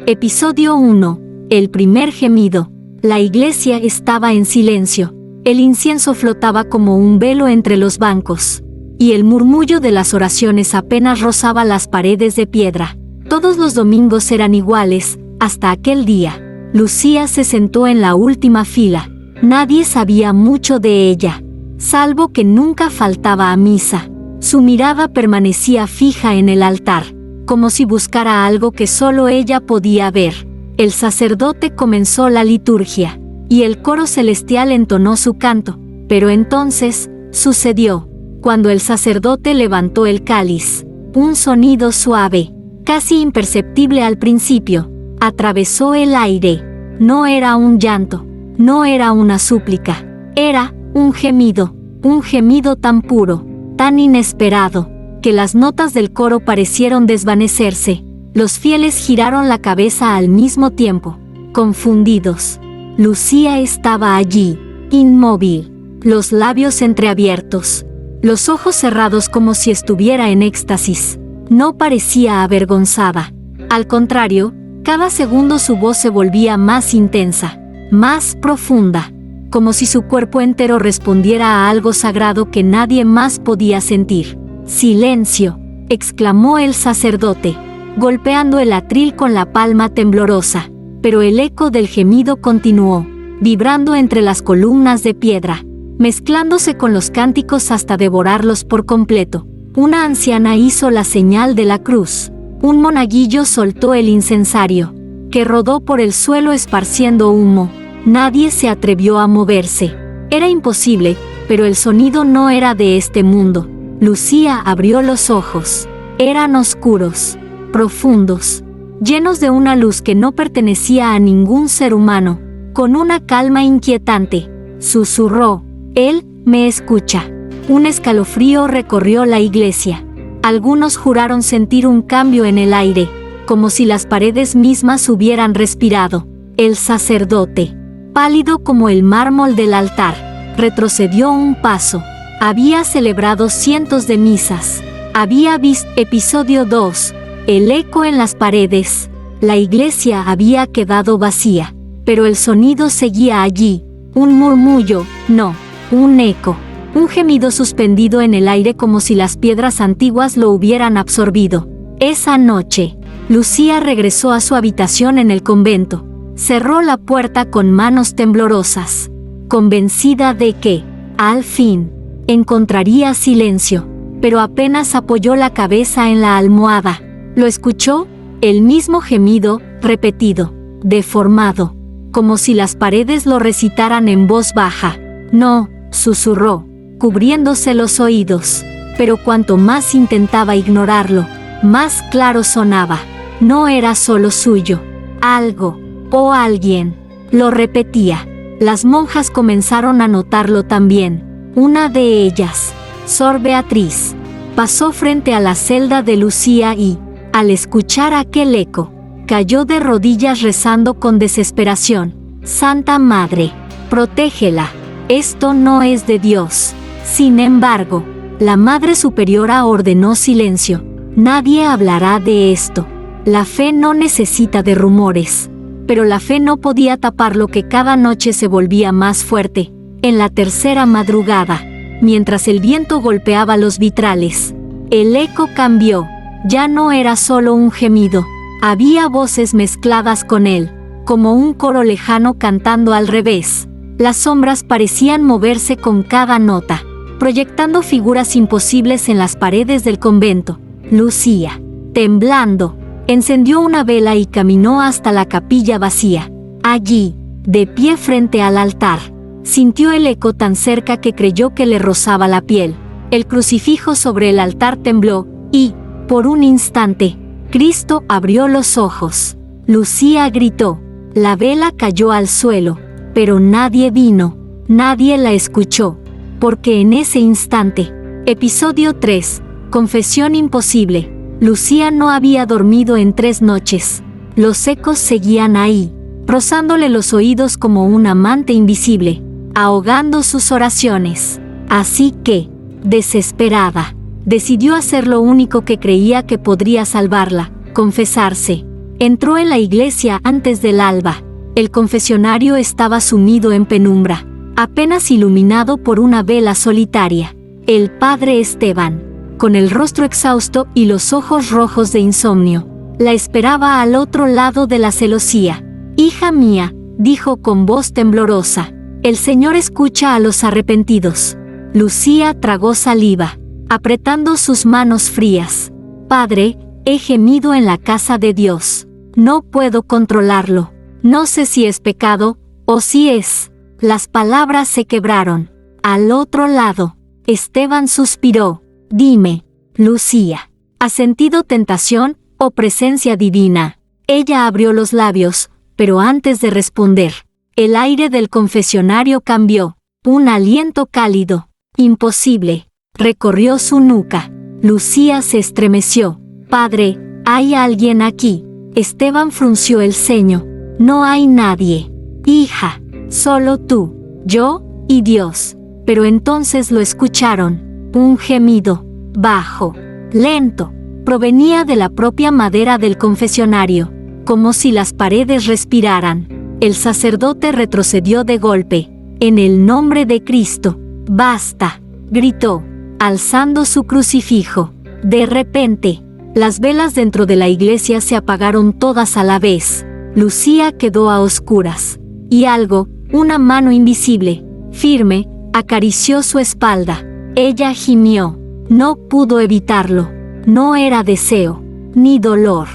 Episodio 1. El primer gemido. La iglesia estaba en silencio. El incienso flotaba como un velo entre los bancos, y el murmullo de las oraciones apenas rozaba las paredes de piedra. Todos los domingos eran iguales, hasta aquel día. Lucía se sentó en la última fila. Nadie sabía mucho de ella, salvo que nunca faltaba a misa. Su mirada permanecía fija en el altar, como si buscara algo que solo ella podía ver. El sacerdote comenzó la liturgia, y el coro celestial entonó su canto. Pero entonces, sucedió. Cuando el sacerdote levantó el cáliz, un sonido suave, casi imperceptible al principio, atravesó el aire. No era un llanto, no era una súplica, era un gemido tan puro, tan inesperado, que las notas del coro parecieron desvanecerse. Los fieles giraron la cabeza al mismo tiempo, confundidos. Lucía estaba allí, inmóvil, los labios entreabiertos, los ojos cerrados como si estuviera en éxtasis. No parecía avergonzada. Al contrario, cada segundo su voz se volvía más intensa, más profunda, como si su cuerpo entero respondiera a algo sagrado que nadie más podía sentir. «Silencio», exclamó el sacerdote, golpeando el atril con la palma temblorosa. Pero el eco del gemido continuó, vibrando entre las columnas de piedra, mezclándose con los cánticos hasta devorarlos por completo. Una anciana hizo la señal de la cruz. Un monaguillo soltó el incensario, que rodó por el suelo esparciendo humo. Nadie se atrevió a moverse. Era imposible, pero el sonido no era de este mundo. Lucía abrió los ojos. Eran oscuros, profundos, llenos de una luz que no pertenecía a ningún ser humano. Con una calma inquietante, susurró: «Él me escucha». Un escalofrío recorrió la iglesia. Algunos juraron sentir un cambio en el aire, como si las paredes mismas hubieran respirado. El sacerdote, pálido como el mármol del altar, retrocedió un paso. Había celebrado cientos de misas. Había visto. Episodio 2. El eco en las paredes. La iglesia había quedado vacía, pero el sonido seguía allí. Un murmullo, no, un eco. Un gemido suspendido en el aire como si las piedras antiguas lo hubieran absorbido. Esa noche, Lucía regresó a su habitación en el convento. Cerró la puerta con manos temblorosas, convencida de que, al fin, encontraría silencio. Pero apenas apoyó la cabeza en la almohada, lo escuchó, el mismo gemido, repetido, deformado, como si las paredes lo recitaran en voz baja. «No», susurró, cubriéndose los oídos. Pero cuanto más intentaba ignorarlo, más claro sonaba. No era solo suyo. Algo, o alguien, lo repetía. Las monjas comenzaron a notarlo también. Una de ellas, Sor Beatriz, pasó frente a la celda de Lucía y, al escuchar aquel eco, cayó de rodillas rezando con desesperación: «Santa Madre, protégela. Esto no es de Dios». Sin embargo, la Madre Superiora ordenó silencio. «Nadie hablará de esto. La fe no necesita de rumores». Pero la fe no podía tapar lo que cada noche se volvía más fuerte. En la tercera madrugada, mientras el viento golpeaba los vitrales, el eco cambió. Ya no era solo un gemido. Había voces mezcladas con él, como un coro lejano cantando al revés. Las sombras parecían moverse con cada nota, proyectando figuras imposibles en las paredes del convento. Lucía, temblando, encendió una vela y caminó hasta la capilla vacía. Allí, de pie frente al altar, sintió el eco tan cerca que creyó que le rozaba la piel. El crucifijo sobre el altar tembló, y, por un instante, Cristo abrió los ojos. Lucía gritó. La vela cayó al suelo, pero nadie vino, nadie la escuchó, porque en ese instante. Episodio 3. Confesión imposible. Lucía no había dormido en 3 noches. Los ecos seguían ahí, rozándole los oídos como un amante invisible, ahogando sus oraciones. Así que, desesperada, decidió hacer lo único que creía que podría salvarla: confesarse. Entró en la iglesia antes del alba. El confesionario estaba sumido en penumbra, apenas iluminado por una vela solitaria. El padre Esteban, con el rostro exhausto y los ojos rojos de insomnio, la esperaba al otro lado de la celosía. «Hija mía», dijo con voz temblorosa, «el Señor escucha a los arrepentidos». Lucía tragó saliva, apretando sus manos frías. «Padre, he gemido en la casa de Dios. No puedo controlarlo. No sé si es pecado, o si es». Las palabras se quebraron. Al otro lado, Esteban suspiró. «Dime, Lucía, ¿has sentido tentación o presencia divina?» Ella abrió los labios, pero antes de responder, el aire del confesionario cambió. Un aliento cálido, imposible, recorrió su nuca. Lucía se estremeció. «Padre, ¿hay alguien aquí?» Esteban frunció el ceño. «No hay nadie, hija, solo tú, yo y Dios». Pero entonces lo escucharon. Un gemido, bajo, lento, provenía de la propia madera del confesionario, como si las paredes respiraran. El sacerdote retrocedió de golpe. «En el nombre de Cristo, basta», gritó, alzando su crucifijo. De repente, las velas dentro de la iglesia se apagaron todas a la vez. Lucía quedó a oscuras, y algo, una mano invisible, firme, acarició su espalda. Ella gimió. No pudo evitarlo. No era deseo, ni dolor.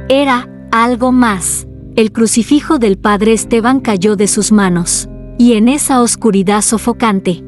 Era algo más. El crucifijo del padre Esteban cayó de sus manos, y en esa oscuridad sofocante,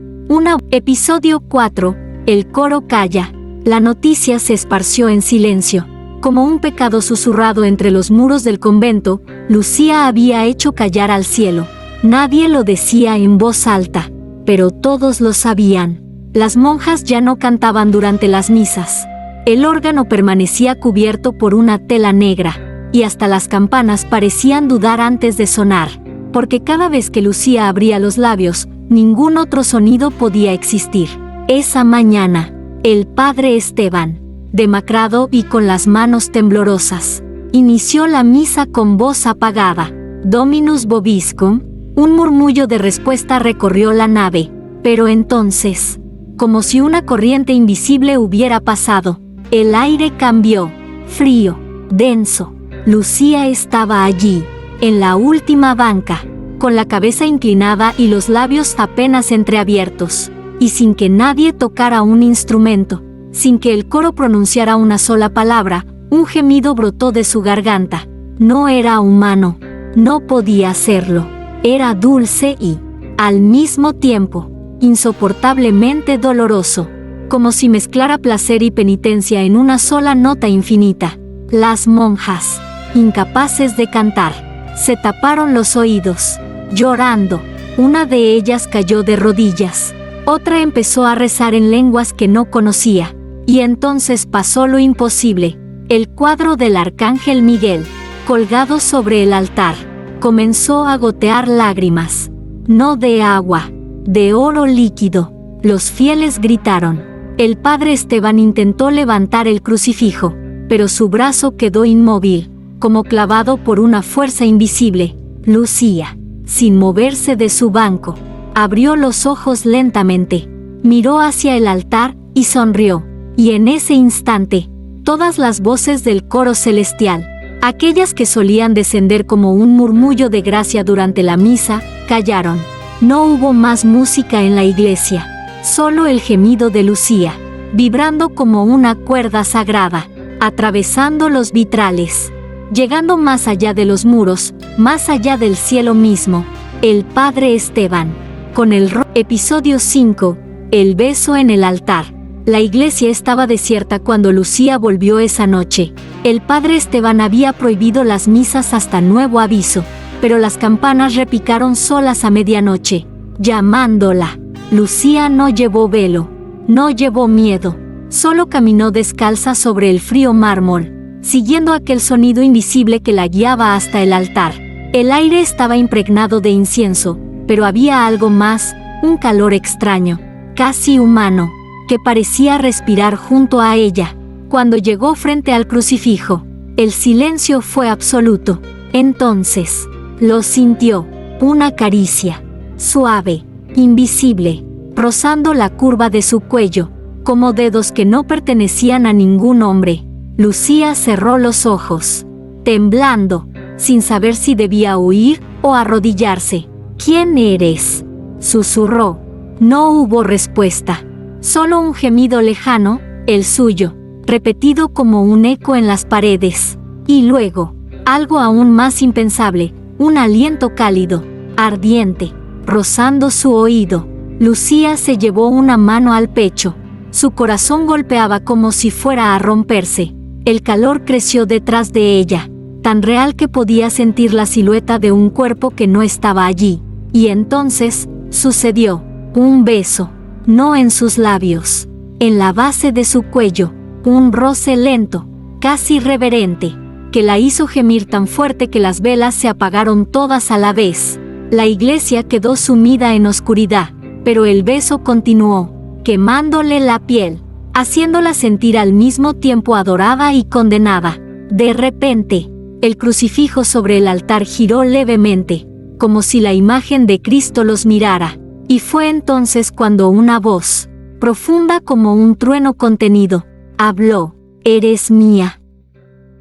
Episodio 4, el coro calla. La noticia se esparció en silencio. Como un pecado susurrado entre los muros del convento, Lucía había hecho callar al cielo. Nadie lo decía en voz alta, pero todos lo sabían. Las monjas ya no cantaban durante las misas. El órgano permanecía cubierto por una tela negra, y hasta las campanas parecían dudar antes de sonar, porque cada vez que Lucía abría los labios, ningún otro sonido podía existir. Esa mañana, el padre Esteban, demacrado y con las manos temblorosas, inició la misa con voz apagada. «Dominus vobiscum». Un murmullo de respuesta recorrió la nave, pero entonces, como si una corriente invisible hubiera pasado, el aire cambió, frío, denso. Lucía estaba allí, en la última banca, con la cabeza inclinada y los labios apenas entreabiertos, y sin que nadie tocara un instrumento, sin que el coro pronunciara una sola palabra, un gemido brotó de su garganta. No era humano, no podía serlo. Era dulce y, al mismo tiempo, insoportablemente doloroso, como si mezclara placer y penitencia en una sola nota infinita. Las monjas, incapaces de cantar, se taparon los oídos, llorando. Una de ellas cayó de rodillas, otra empezó a rezar en lenguas que no conocía, y entonces pasó lo imposible. El cuadro del arcángel Miguel, colgado sobre el altar, comenzó a gotear lágrimas, no de agua, de oro líquido. Los fieles gritaron. El padre Esteban intentó levantar el crucifijo, pero su brazo quedó inmóvil, como clavado por una fuerza invisible. Lucía, sin moverse de su banco, abrió los ojos lentamente, miró hacia el altar y sonrió. Y en ese instante, todas las voces del coro celestial, aquellas que solían descender como un murmullo de gracia durante la misa, callaron. No hubo más música en la iglesia, solo el gemido de Lucía, vibrando como una cuerda sagrada, atravesando los vitrales, llegando más allá de los muros, más allá del cielo mismo. El padre Esteban, con el Episodio 5, el beso en el altar. La iglesia estaba desierta cuando Lucía volvió esa noche. El padre Esteban había prohibido las misas hasta nuevo aviso, pero las campanas repicaron solas a medianoche, llamándola. Lucía no llevó velo, no llevó miedo, solo caminó descalza sobre el frío mármol, siguiendo aquel sonido invisible que la guiaba hasta el altar. El aire estaba impregnado de incienso, pero había algo más, un calor extraño, casi humano, que parecía respirar junto a ella. Cuando llegó frente al crucifijo, El silencio fue absoluto. Entonces, lo sintió, una caricia, suave, invisible, rozando la curva de su cuello, como dedos que no pertenecían a ningún hombre. Lucía cerró los ojos, temblando, sin saber si debía huir o arrodillarse. «¿Quién eres?», susurró. No hubo respuesta, solo un gemido lejano, el suyo, repetido como un eco en las paredes. Y luego, algo aún más impensable, un aliento cálido, ardiente, rozando su oído. Lucía se llevó una mano al pecho. Su corazón golpeaba como si fuera a romperse. El calor creció detrás de ella, tan real que podía sentir la silueta de un cuerpo que no estaba allí. Y entonces, sucedió. Un beso, no en sus labios, en la base de su cuello, un roce lento, casi reverente, que la hizo gemir tan fuerte que las velas se apagaron todas a la vez. La iglesia quedó sumida en oscuridad, pero el beso continuó, quemándole la piel, haciéndola sentir al mismo tiempo adorada y condenada. De repente, el crucifijo sobre el altar giró levemente, como si la imagen de Cristo los mirara. Y fue entonces cuando una voz, profunda como un trueno contenido, habló: «Eres mía,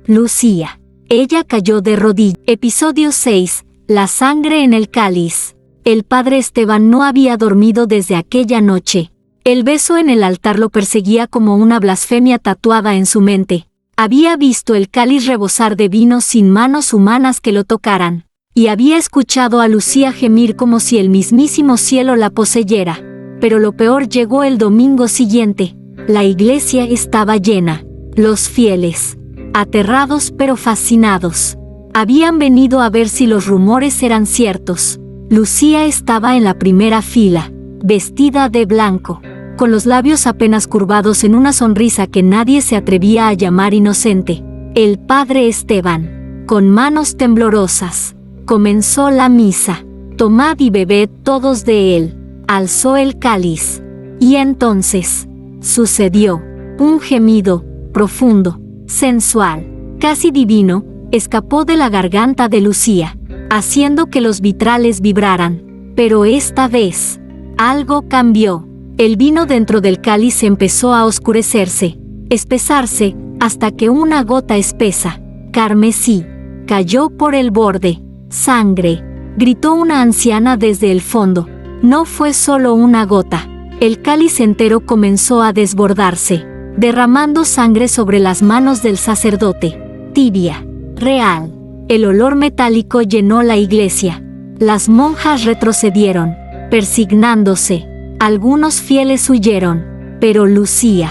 Lucía». Ella cayó de rodillas. Episodio 6. La sangre en el cáliz. El padre Esteban no había dormido desde aquella noche. El beso en el altar lo perseguía como una blasfemia tatuada en su mente. Había visto el cáliz rebosar de vino sin manos humanas que lo tocaran. Y había escuchado a Lucía gemir como si el mismísimo cielo la poseyera. Pero lo peor llegó el domingo siguiente. La iglesia estaba llena. Los fieles, aterrados pero fascinados, habían venido a ver si los rumores eran ciertos. Lucía estaba en la primera fila, vestida de blanco, con los labios apenas curvados en una sonrisa que nadie se atrevía a llamar inocente. El padre Esteban, con manos temblorosas, comenzó la misa. «Tomad y bebed todos de él», alzó el cáliz. Y entonces, sucedió. Un gemido, profundo, sensual, casi divino, escapó de la garganta de Lucía, haciendo que los vitrales vibraran. Pero esta vez, algo cambió. El vino dentro del cáliz empezó a oscurecerse, espesarse, hasta que una gota espesa, carmesí, cayó por el borde. «¡Sangre!», gritó una anciana desde el fondo. No fue solo una gota. El cáliz entero comenzó a desbordarse, derramando sangre sobre las manos del sacerdote. Tibia, real. El olor metálico llenó la iglesia. Las monjas retrocedieron, persignándose. Algunos fieles huyeron, pero Lucía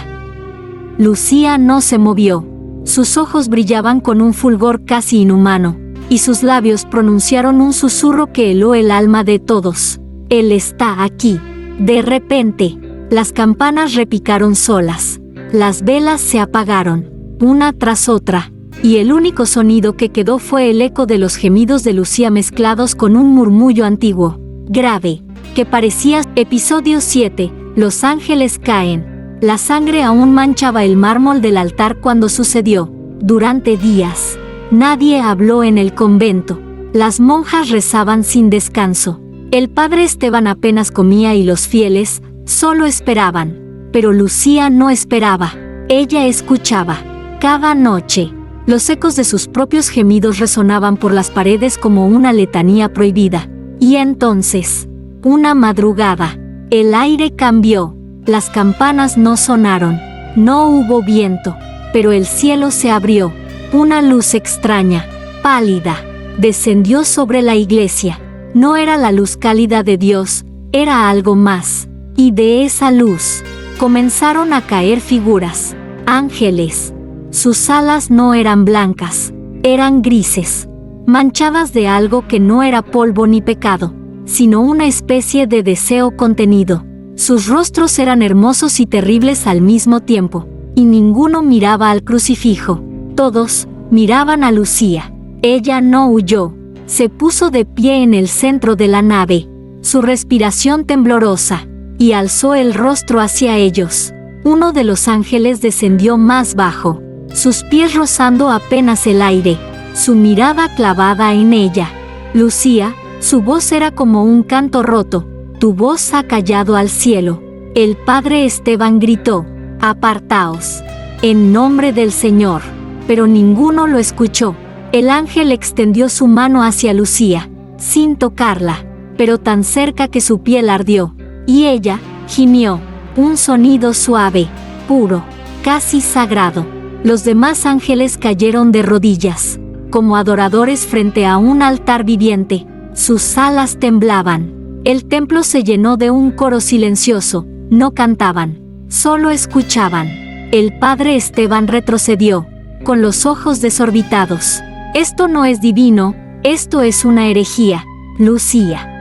no se movió. Sus ojos brillaban con un fulgor casi inhumano, y sus labios pronunciaron un susurro que heló el alma de todos. «Él está aquí». De repente, las campanas repicaron solas. Las velas se apagaron, una tras otra, y el único sonido que quedó fue el eco de los gemidos de Lucía mezclados con un murmullo antiguo, grave, que parecía... Episodio 7. Los ángeles caen. La sangre aún manchaba el mármol del altar cuando sucedió. Durante días, nadie habló en el convento. Las monjas rezaban sin descanso. El padre Esteban apenas comía y los fieles solo esperaban. Pero Lucía no esperaba. Ella escuchaba. Cada noche, los ecos de sus propios gemidos resonaban por las paredes como una letanía prohibida. Y entonces, una madrugada, el aire cambió. Las campanas no sonaron. No hubo viento. Pero el cielo se abrió. Una luz extraña, pálida, descendió sobre la iglesia. No era la luz cálida de Dios, era algo más. Y de esa luz comenzaron a caer figuras, ángeles. Sus alas no eran blancas, eran grises, manchadas de algo que no era polvo ni pecado, sino una especie de deseo contenido. Sus rostros eran hermosos y terribles al mismo tiempo, y ninguno miraba al crucifijo. Todos miraban a Lucía. Ella no huyó. Se puso de pie en el centro de la nave, su respiración temblorosa, y alzó el rostro hacia ellos. Uno de los ángeles descendió más bajo, sus pies rozando apenas el aire, su mirada clavada en ella. Lucía, su voz era como un canto roto, tu voz ha callado al cielo. El padre Esteban gritó, apartaos, en nombre del Señor. Pero ninguno lo escuchó. El ángel extendió su mano hacia Lucía, sin tocarla, pero tan cerca que su piel ardió, y ella gimió, un sonido suave, puro, casi sagrado. Los demás ángeles cayeron de rodillas, como adoradores frente a un altar viviente. Sus alas temblaban. El templo se llenó de un coro silencioso. No cantaban, solo escuchaban. El padre Esteban retrocedió, con los ojos desorbitados. Esto no es divino, esto es una herejía. Lucía.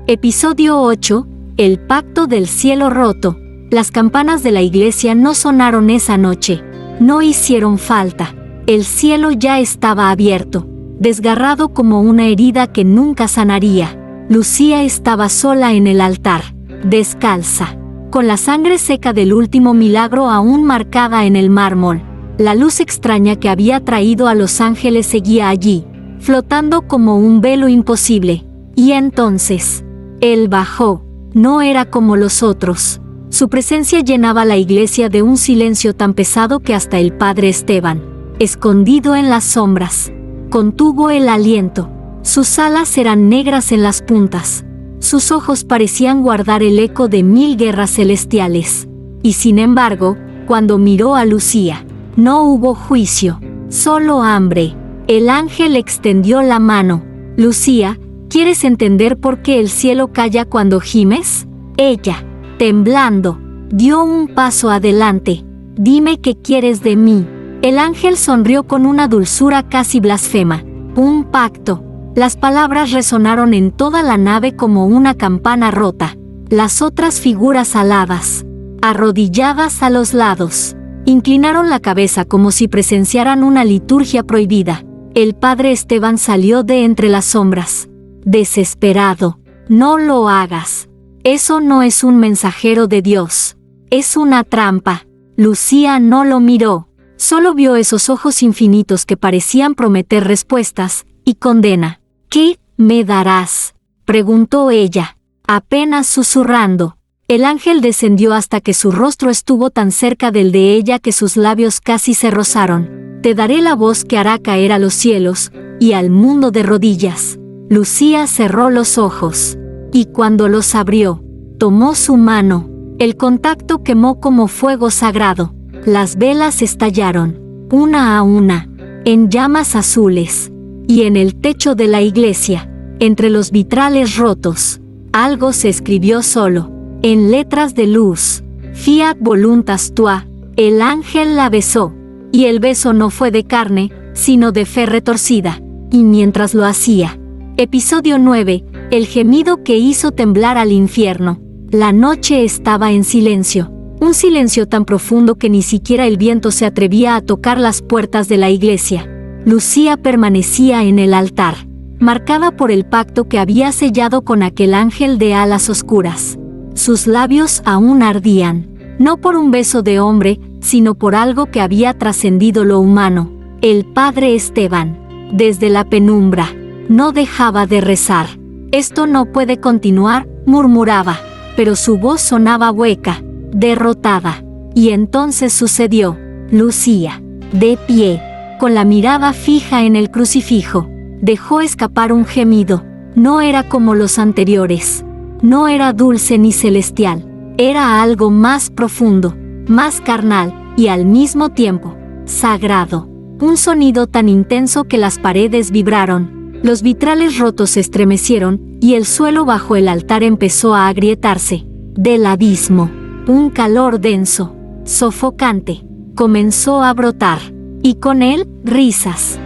Episodio 8. El pacto del cielo roto. Las campanas de la iglesia no sonaron esa noche. No hicieron falta. El cielo ya estaba abierto, desgarrado como una herida que nunca sanaría. Lucía estaba sola en el altar, descalza, con la sangre seca del último milagro aún marcada en el mármol. La luz extraña que había traído a los ángeles seguía allí, flotando como un velo imposible. Y entonces, él bajó. No era como los otros. Su presencia llenaba la iglesia de un silencio tan pesado que hasta el padre Esteban, escondido en las sombras, contuvo el aliento. Sus alas eran negras en las puntas. Sus ojos parecían guardar el eco de 1000 guerras celestiales. Y sin embargo, cuando miró a Lucía, no hubo juicio, solo hambre. El ángel extendió la mano. Lucía, ¿quieres entender por qué el cielo calla cuando gimes? Ella, temblando, dio un paso adelante. Dime qué quieres de mí. El ángel sonrió con una dulzura casi blasfema. Un pacto. Las palabras resonaron en toda la nave como una campana rota. Las otras figuras aladas, arrodilladas a los lados, inclinaron la cabeza como si presenciaran una liturgia prohibida. El padre Esteban salió de entre las sombras, desesperado. No lo hagas. Eso no es un mensajero de Dios. Es una trampa. Lucía no lo miró. Solo vio esos ojos infinitos que parecían prometer respuestas y condena. ¿Qué me darás?, preguntó ella, apenas susurrando. El ángel descendió hasta que su rostro estuvo tan cerca del de ella que sus labios casi se rozaron. Te daré la voz que hará caer a los cielos y al mundo de rodillas. Lucía cerró los ojos, y cuando los abrió, tomó su mano. El contacto quemó como fuego sagrado. Las velas estallaron, una a una, en llamas azules. Y en el techo de la iglesia, entre los vitrales rotos, algo se escribió solo, en letras de luz. Fiat voluntas tua. El ángel la besó, y el beso no fue de carne, sino de fe retorcida. Y mientras lo hacía. Episodio 9. El gemido que hizo temblar al infierno. La noche estaba en silencio. Un silencio tan profundo que ni siquiera el viento se atrevía a tocar las puertas de la iglesia. Lucía permanecía en el altar, marcada por el pacto que había sellado con aquel ángel de alas oscuras. Sus labios aún ardían, no por un beso de hombre, sino por algo que había trascendido lo humano. El padre Esteban, desde la penumbra, no dejaba de rezar. Esto no puede continuar, murmuraba, pero su voz sonaba hueca, derrotada. Y entonces sucedió. Lucía, de pie, con la mirada fija en el crucifijo, dejó escapar un gemido. No era como los anteriores. No era dulce ni celestial. Era algo más profundo, más carnal y al mismo tiempo sagrado. Un sonido tan intenso que las paredes vibraron, los vitrales rotos se estremecieron y el suelo bajo el altar empezó a agrietarse. Del abismo, un calor denso, sofocante, comenzó a brotar. Y con él, risas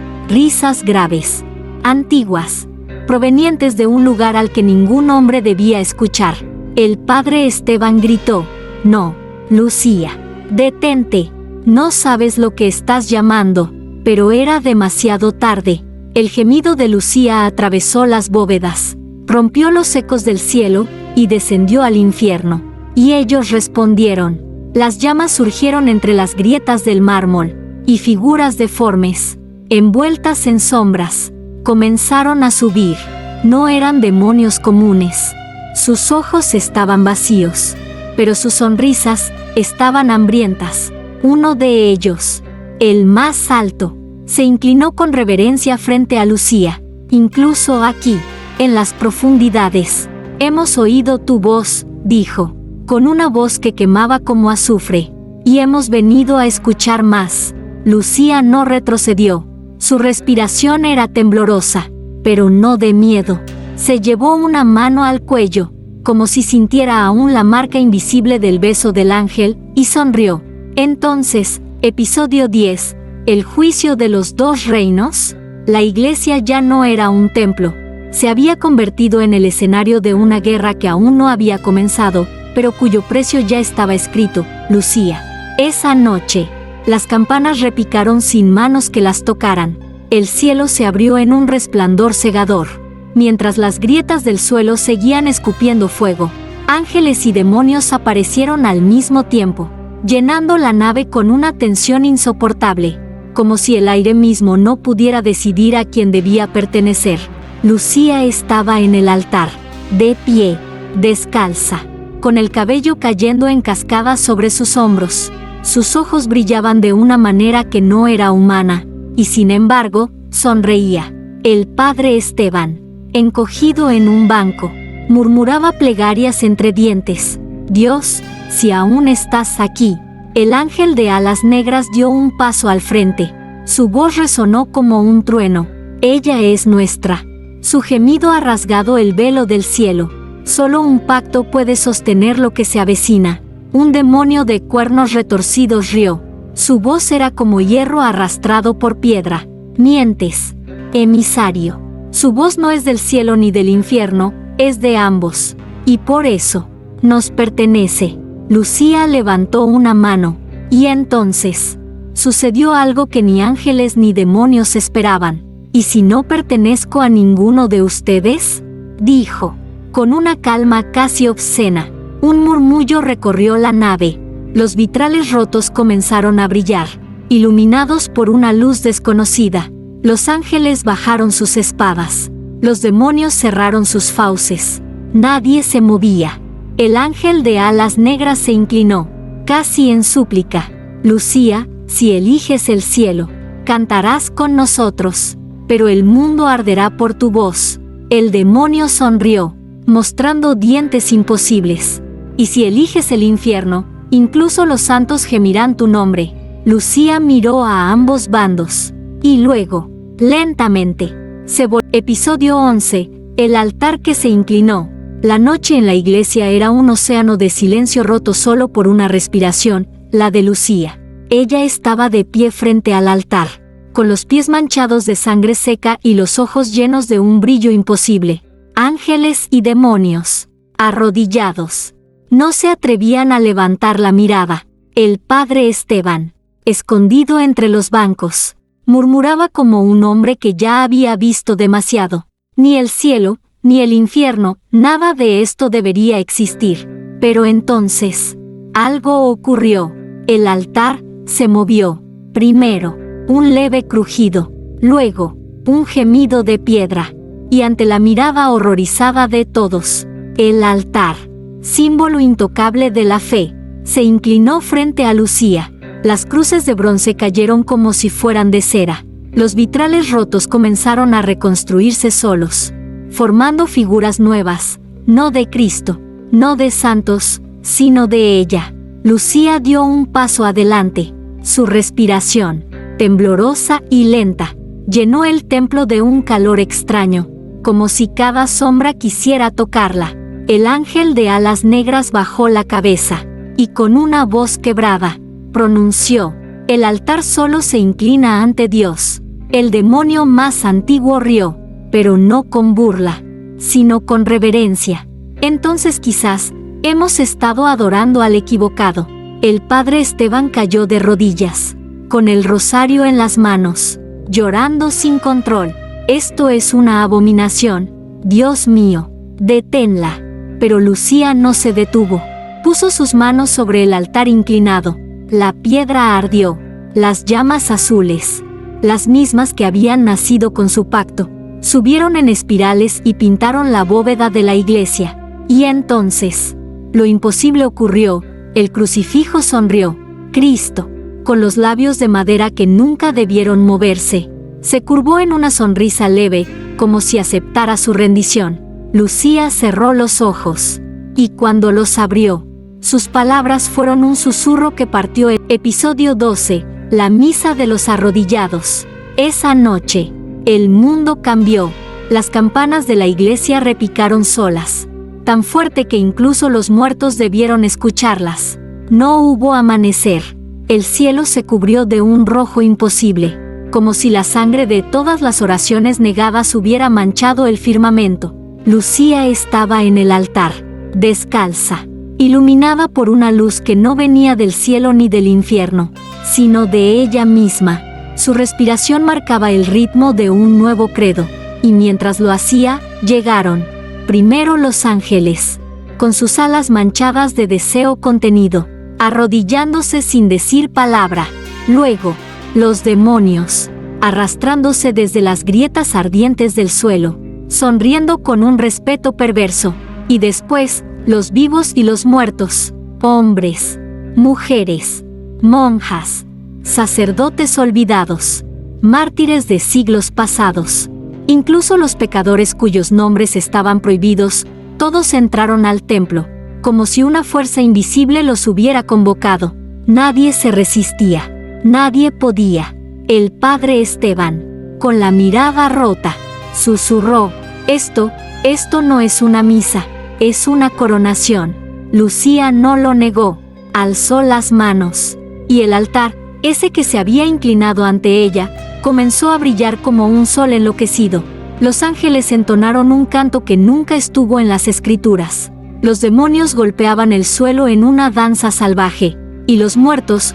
graves, antiguas, provenientes de un lugar al que ningún hombre debía escuchar. El padre Esteban gritó, no, Lucía, detente, no sabes lo que estás llamando, pero era demasiado tarde. El gemido de Lucía atravesó las bóvedas, rompió los ecos del cielo y descendió al infierno. Y ellos respondieron. Las llamas surgieron entre las grietas del mármol, y figuras deformes, envueltas en sombras, comenzaron a subir. No eran demonios comunes. Sus ojos estaban vacíos, pero sus sonrisas estaban hambrientas. Uno de ellos, el más alto, se inclinó con reverencia frente a Lucía. Incluso aquí, en las profundidades, hemos oído tu voz, dijo, con una voz que quemaba como azufre, y hemos venido a escuchar más. Lucía no retrocedió. Su respiración era temblorosa, pero no de miedo. Se llevó una mano al cuello, como si sintiera aún la marca invisible del beso del ángel, y sonrió. Entonces, episodio 10, el juicio de los dos reinos. La iglesia ya no era un templo. Se había convertido en el escenario de una guerra que aún no había comenzado, pero cuyo precio ya estaba escrito: Lucía. Esa noche, las campanas repicaron sin manos que las tocaran. El cielo se abrió en un resplandor cegador, mientras las grietas del suelo seguían escupiendo fuego. Ángeles y demonios aparecieron al mismo tiempo, llenando la nave con una tensión insoportable, como si el aire mismo no pudiera decidir a quién debía pertenecer. Lucía estaba en el altar, de pie, descalza, con el cabello cayendo en cascadas sobre sus hombros. Sus ojos brillaban de una manera que no era humana, y sin embargo, sonreía. El padre Esteban, encogido en un banco, murmuraba plegarias entre dientes. Dios, si aún estás aquí. El ángel de alas negras dio un paso al frente. Su voz resonó como un trueno. Ella es nuestra. Su gemido ha rasgado el velo del cielo. Solo un pacto puede sostener lo que se avecina. Un demonio de cuernos retorcidos rió. Su voz era como hierro arrastrado por piedra. Mientes, emisario. Su voz no es del cielo ni del infierno, es de ambos. Y por eso, nos pertenece. Lucía levantó una mano. Y entonces, sucedió algo que ni ángeles ni demonios esperaban. ¿Y si no pertenezco a ninguno de ustedes?, dijo, con una calma casi obscena. Un murmullo recorrió la nave. Los vitrales rotos comenzaron a brillar, iluminados por una luz desconocida. Los ángeles bajaron sus espadas. Los demonios cerraron sus fauces. Nadie se movía. El ángel de alas negras se inclinó, casi en súplica. Lucía, si eliges el cielo, cantarás con nosotros, pero el mundo arderá por tu voz. El demonio sonrió, mostrando dientes imposibles. Y si eliges el infierno, incluso los santos gemirán tu nombre. Lucía miró a ambos bandos. Y luego, lentamente, se volvió. Episodio 11, el altar que se inclinó. La noche en la iglesia era un océano de silencio roto solo por una respiración, la de Lucía. Ella estaba de pie frente al altar, con los pies manchados de sangre seca y los ojos llenos de un brillo imposible. Ángeles y demonios, arrodillados, no se atrevían a levantar la mirada. El padre Esteban, escondido entre los bancos, murmuraba como un hombre que ya había visto demasiado. Ni el cielo, ni el infierno, nada de esto debería existir. Pero entonces, algo ocurrió. El altar se movió. Primero, un leve crujido. Luego, un gemido de piedra. Y ante la mirada horrorizada de todos, el altar, símbolo intocable de la fe, se inclinó frente a Lucía. Las cruces de bronce cayeron como si fueran de cera. Los vitrales rotos comenzaron a reconstruirse solos, formando figuras nuevas, no de Cristo, no de santos, sino de ella. Lucía dio un paso adelante. Su respiración, temblorosa y lenta, llenó el templo de un calor extraño, como si cada sombra quisiera tocarla. El ángel de alas negras bajó la cabeza, y con una voz quebrada, pronunció: el altar solo se inclina ante Dios. El demonio más antiguo rió, pero no con burla, sino con reverencia. Entonces quizás, hemos estado adorando al equivocado. El padre Esteban cayó de rodillas, con el rosario en las manos, llorando sin control. Esto es una abominación. Dios mío, deténla. Pero Lucía no se detuvo. Puso sus manos sobre el altar inclinado. La piedra ardió, Las llamas azules, las mismas que habían nacido con su pacto, subieron en espirales y pintaron la bóveda de la iglesia. Y entonces, lo imposible ocurrió, el crucifijo sonrió. Cristo, con los labios de madera que nunca debieron moverse, se curvó en una sonrisa leve, como si aceptara su rendición. Lucía cerró los ojos, y cuando los abrió, sus palabras fueron un susurro que partió. Episodio 12, la misa de los arrodillados. Esa noche, el mundo cambió. Las campanas de la iglesia repicaron solas, tan fuerte que incluso los muertos debieron escucharlas. No hubo amanecer. El cielo se cubrió de un rojo imposible, como si la sangre de todas las oraciones negadas hubiera manchado el firmamento. Lucía estaba en el altar, descalza, iluminada por una luz que no venía del cielo ni del infierno, sino de ella misma. Su respiración marcaba el ritmo de un nuevo credo, y mientras lo hacía, llegaron, primero los ángeles, con sus alas manchadas de deseo contenido, arrodillándose sin decir palabra. Luego, los demonios, arrastrándose desde las grietas ardientes del suelo, sonriendo con un respeto perverso. Y después, los vivos y los muertos, hombres, mujeres, monjas, sacerdotes olvidados, mártires de siglos pasados, incluso los pecadores cuyos nombres estaban prohibidos, todos entraron al templo, como si una fuerza invisible los hubiera convocado. Nadie se resistía, nadie podía. El padre Esteban, con la mirada rota, susurró: Esto no es una misa, es una coronación. Lucía no lo negó, alzó las manos, y el altar, ese que se había inclinado ante ella, comenzó a brillar como un sol enloquecido. Los ángeles entonaron un canto que nunca estuvo en las escrituras. Los demonios golpeaban el suelo en una danza salvaje, y los muertos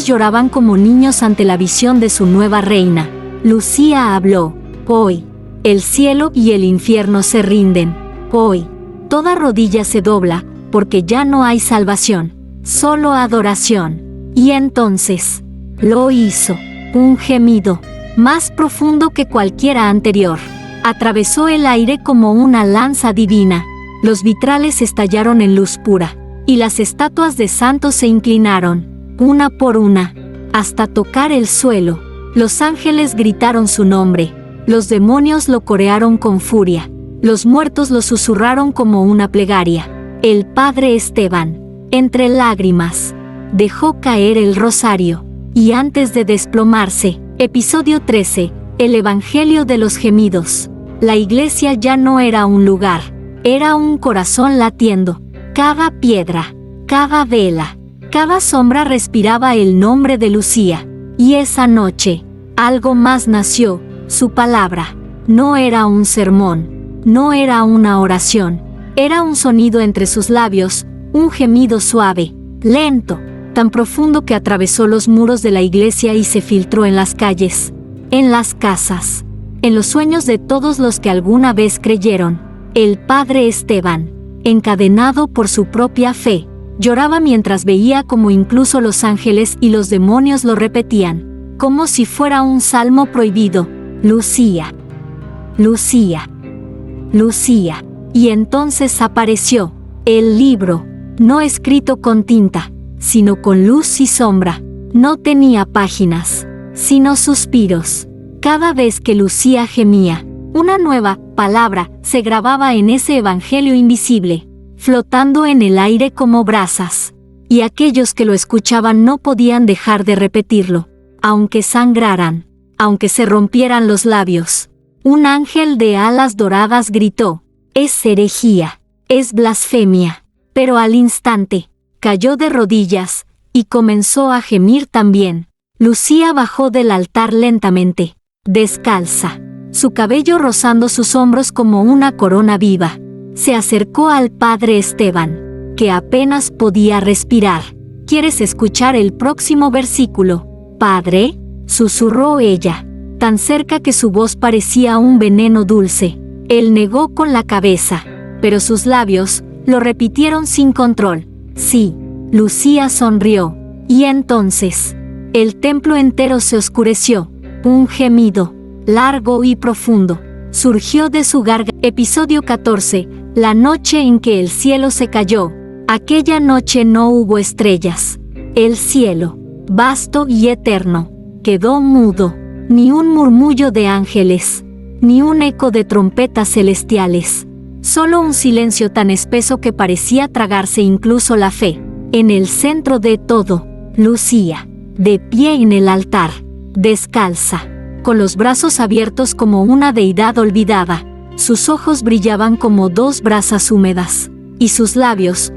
lloraban como niños ante la visión de su nueva reina. Lucía habló: Hoy, el cielo y el infierno se rinden. Hoy, toda rodilla se dobla, porque ya no hay salvación, solo adoración. Y entonces, lo hizo. Un gemido, más profundo que cualquiera anterior, atravesó el aire como una lanza divina. Los vitrales estallaron en luz pura, y las estatuas de santos se inclinaron, una por una, hasta tocar el suelo. Los ángeles gritaron su nombre, los demonios lo corearon con furia, los muertos lo susurraron como una plegaria. El padre Esteban, entre lágrimas, dejó caer el rosario, y antes de desplomarse, episodio 13, el Evangelio de los gemidos. La iglesia ya no era un lugar, era un corazón latiendo. Cada piedra, cada vela, cada sombra respiraba el nombre de Lucía. Y esa noche, algo más nació, su palabra. No era un sermón, no era una oración, era un sonido entre sus labios, un gemido suave, lento, tan profundo que atravesó los muros de la iglesia y se filtró en las calles, en las casas, en los sueños de todos los que alguna vez creyeron. El padre Esteban, encadenado por su propia fe, lloraba mientras veía como incluso los ángeles y los demonios lo repetían, como si fuera un salmo prohibido: Lucía, Lucía, Lucía. Y entonces apareció el libro, no escrito con tinta, sino con luz y sombra. No tenía páginas, sino suspiros. Cada vez que Lucía gemía, una nueva palabra se grababa en ese evangelio invisible, flotando en el aire como brasas. Y aquellos que lo escuchaban no podían dejar de repetirlo, aunque sangraran, aunque se rompieran los labios. Un ángel de alas doradas gritó: Es herejía, es blasfemia. Pero al instante, cayó de rodillas, y comenzó a gemir también. Lucía bajó del altar lentamente, descalza, su cabello rozando sus hombros como una corona viva. Se acercó al padre Esteban, que apenas podía respirar. ¿Quieres escuchar el próximo versículo, padre?, susurró ella, tan cerca que su voz parecía un veneno dulce. Él negó con la cabeza, pero sus labios lo repitieron sin control. Sí. Lucía sonrió, y entonces, El templo entero se oscureció. Un gemido, largo y profundo, surgió de su garganta. Episodio 14. La noche en que el cielo se cayó. Aquella noche no hubo estrellas. El cielo, vasto y eterno, quedó mudo. Ni un murmullo de ángeles, ni un eco de trompetas celestiales. Solo un silencio tan espeso que parecía tragarse incluso la fe. En el centro de todo, Lucía, de pie en el altar, descalza, con los brazos abiertos como una deidad olvidada. Sus ojos brillaban como dos brasas húmedas, y sus labios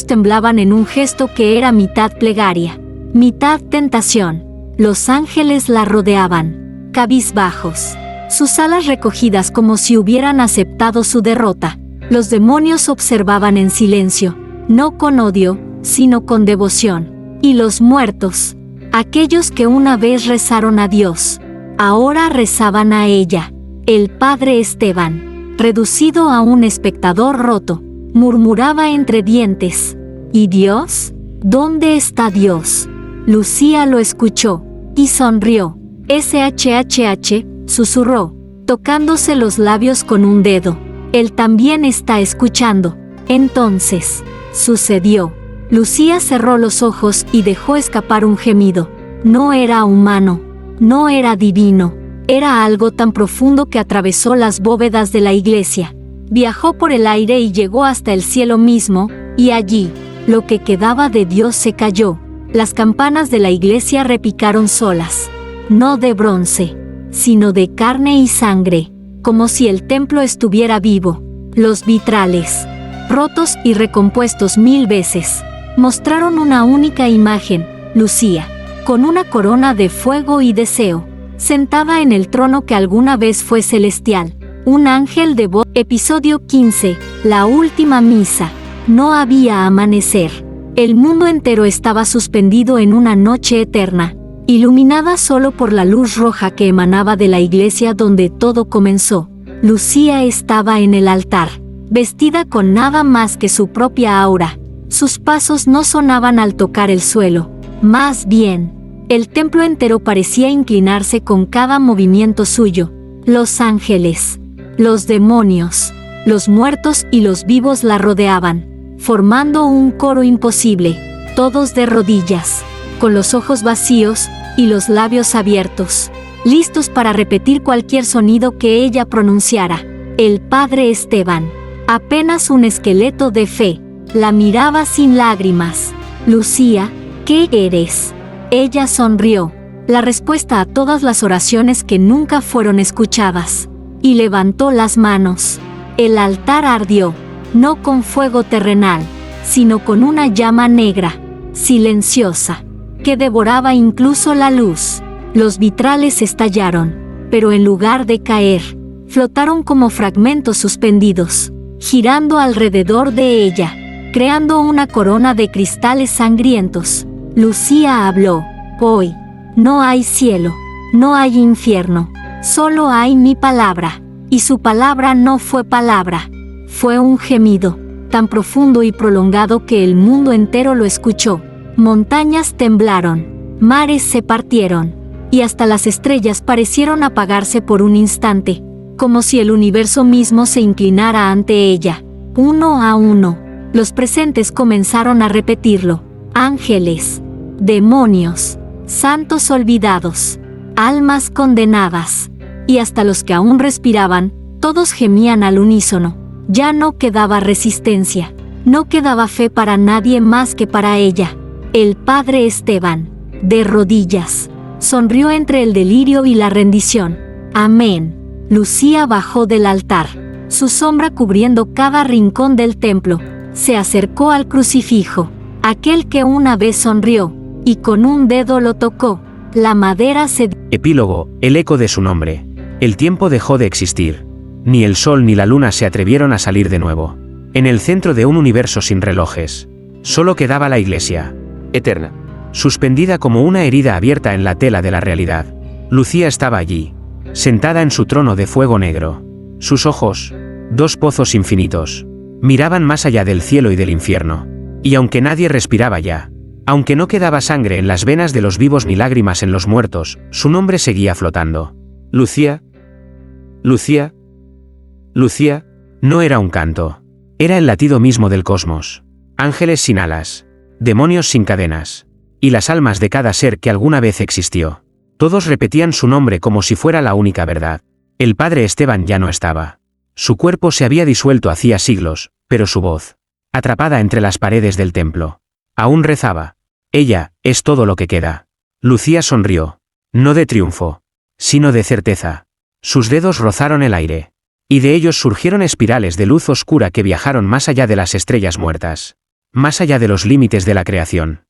temblaban en un gesto que era mitad plegaria, mitad tentación. Los ángeles la rodeaban, cabizbajos, sus alas recogidas como si hubieran aceptado su derrota. Los demonios observaban en silencio, no con odio, sino con devoción. Y los muertos, aquellos que una vez rezaron a Dios, ahora rezaban a ella. El padre Esteban, reducido a un espectador roto, murmuraba entre dientes: ¿Y Dios? ¿Dónde está Dios? Lucía lo escuchó y sonrió. SHHH, susurró, tocándose los labios con un dedo. Él también está escuchando. Entonces, sucedió. Lucía cerró los ojos y dejó escapar un gemido. No era humano, no era divino, era algo tan profundo que atravesó las bóvedas de la iglesia. Viajó por el aire y llegó hasta el cielo mismo, y allí, lo que quedaba de Dios se cayó. Las campanas de la iglesia repicaron solas, no de bronce, sino de carne y sangre, como si el templo estuviera vivo. Los vitrales, rotos y recompuestos 1000 veces, mostraron una única imagen: Lucía, con una corona de fuego y deseo, sentada en el trono que alguna vez fue celestial, un ángel de voz. Episodio 15. La última misa. No había amanecer. El mundo entero estaba suspendido en una noche eterna, iluminada solo por la luz roja que emanaba de la iglesia donde todo comenzó. Lucía estaba en el altar, vestida con nada más que su propia aura. Sus pasos no sonaban al tocar el suelo. Más bien, el templo entero parecía inclinarse con cada movimiento suyo. Los ángeles, los demonios, los muertos y los vivos la rodeaban, formando un coro imposible, todos de rodillas, con los ojos vacíos y los labios abiertos, listos para repetir cualquier sonido que ella pronunciara. El padre Esteban, apenas un esqueleto de fe, la miraba sin lágrimas. Lucía, ¿qué eres? Ella sonrió, la respuesta a todas las oraciones que nunca fueron escuchadas, y levantó las manos. El altar ardió, no con fuego terrenal, sino con una llama negra, silenciosa, que devoraba incluso la luz. Los vitrales estallaron, pero en lugar de caer, flotaron como fragmentos suspendidos, girando alrededor de ella, creando una corona de cristales sangrientos. Lucía habló: hoy, no hay cielo, no hay infierno, solo hay mi palabra. Y su palabra no fue palabra, fue un gemido, tan profundo y prolongado que el mundo entero lo escuchó. Montañas temblaron, mares se partieron, y hasta las estrellas parecieron apagarse por un instante, como si el universo mismo se inclinara ante ella. Uno a uno, los presentes comenzaron a repetirlo: ángeles, demonios, santos olvidados, almas condenadas, y hasta los que aún respiraban, todos gemían al unísono. Ya no quedaba resistencia, no quedaba fe para nadie más que para ella. El padre Esteban, de rodillas, sonrió entre el delirio y la rendición. Amén. Lucía bajó del altar, su sombra cubriendo cada rincón del templo. Se acercó al crucifijo, aquel que una vez sonrió, y con un dedo lo tocó. La madera se... Epílogo, el eco de su nombre. El tiempo dejó de existir. Ni el sol ni la luna se atrevieron a salir de nuevo. En el centro de un universo sin relojes, solo quedaba la iglesia, eterna, suspendida como una herida abierta en la tela de la realidad. Lucía estaba allí, sentada en su trono de fuego negro. Sus ojos, dos pozos infinitos, miraban más allá del cielo y del infierno. Y aunque nadie respiraba ya, Aunque no quedaba sangre en las venas de los vivos ni lágrimas en los muertos, su nombre seguía flotando. Lucía. Lucía. Lucía. No era un canto. Era el latido mismo del cosmos. Ángeles sin alas. Demonios sin cadenas. Y las almas de cada ser que alguna vez existió. Todos repetían su nombre como si fuera la única verdad. El padre Esteban ya no estaba. Su cuerpo se había disuelto hacía siglos, pero su voz, atrapada entre las paredes del templo, aún rezaba. Ella, es todo lo que queda. Lucía sonrió. No de triunfo, sino de certeza. Sus dedos rozaron el aire. Y de ellos surgieron espirales de luz oscura que viajaron más allá de las estrellas muertas. Más allá de los límites de la creación.